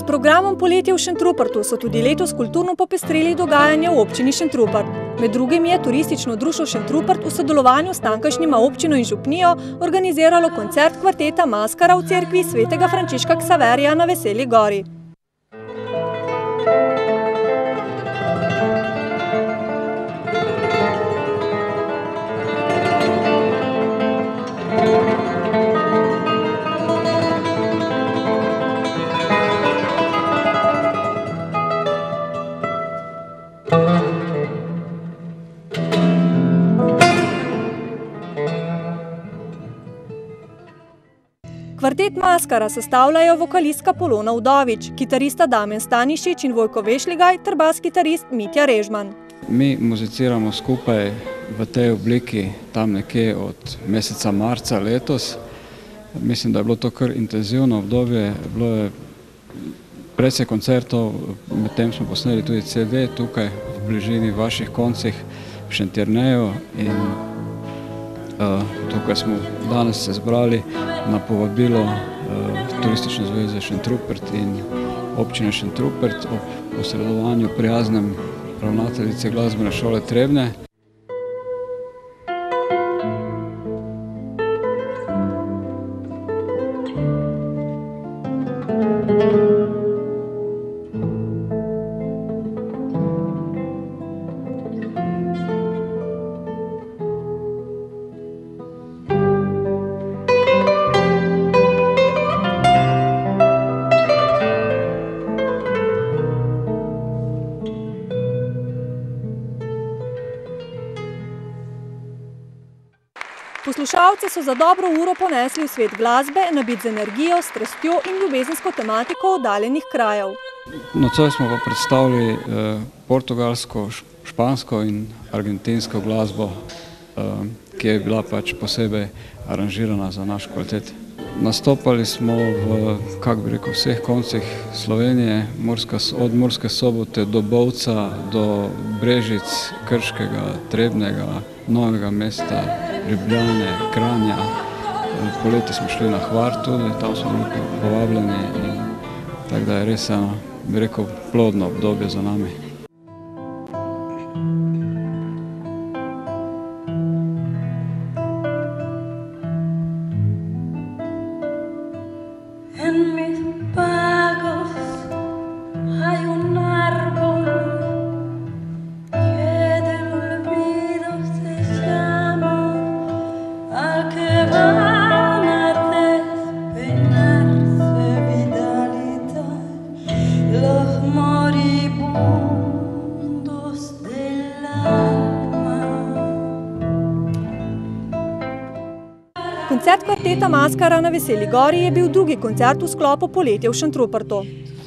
programom Poletje v Šentrupertu so tudi letos kulturno popestrili dogajanje v občini Šentrupert. Med drugim je turistično društvo Šentrupert v sodelovanju s tamkajšnjima občino in župnijo organiziralo koncert kvarteta Maskara v cerkvi svetega Frančiška Ksaverija na Veseli gori. Kvartet Maskara sestavljajo vokalistka Polona Udovič, kitarista Damjan Stanišić in Vojko Vešligaj ter bas-kitarist Mitja Režman. Mi muziciramo skupaj v tej obliki tam nekje od meseca marca letos. Mislim, da je bilo to kar intenzivno obdobje, bilo je precej koncertov, medtem smo posneli tudi CD tukaj v bližini vaših koncih v Šentjerneju in tukaj smo danes se zbrali na povabilo Turistične zveze Šentrupert in občine Šentrupert ob posredovanju prijaznem ravnateljice glasbene šole Trebnje. Poslušalce so za dobro uro ponesli v svet glasbe, nabit z energijo, strastjo in ljubezensko tematiko oddaljenih krajev. Nocoj smo pa predstavili portugalsko, špansko in argentinsko glasbo, ki je bila pač posebej aranžirana za naš kvalitet. Nastopali smo v, kako bi rekel, vseh koncih Slovenije, od Murske Sobote do Bovca, do Brežic, Krškega, Trebnjega, Novega mesta, Ljubljane, Kranja. Poleti smo šli na Hvar tudi, tam smo bili povabljeni in tako da je res eno, bi rekel, plodno obdobje za nami. Koncert kvarteta Maskara na Veseli gori je bil drugi koncert v sklopu Poletja v Šentrupertu.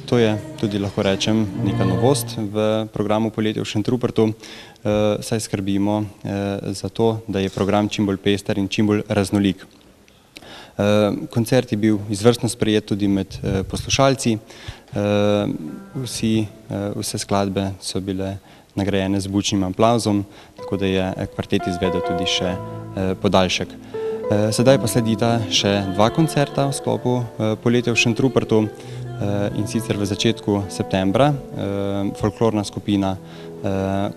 To je tudi, lahko rečem, neka novost v programu Poletja v Šentrupertu, saj skrbimo za to, da je program čim bolj pester in čim bolj raznolik. Koncert je bil izvrstno sprejet tudi med poslušalci, vse skladbe so bile nagrajene z bučnim aplavzom, tako da je kvartet izvedel tudi še podaljšek. Sedaj pa sledita še dva koncerta v sklopu Poletja v Šentrupertu, in sicer v začetku septembra folklorna skupina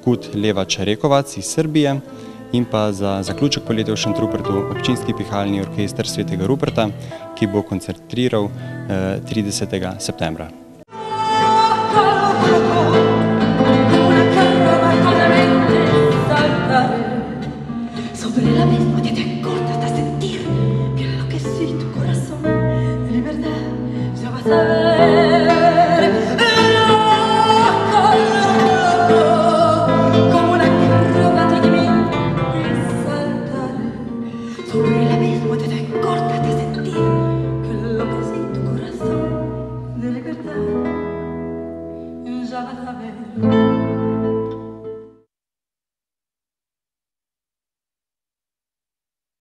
Kut Levač Rekovac iz Srbije in pa za zaključek Poletja v Šentrupertu občinski pihalni orkester Svetega Ruperta, ki bo koncertiral 30. septembra.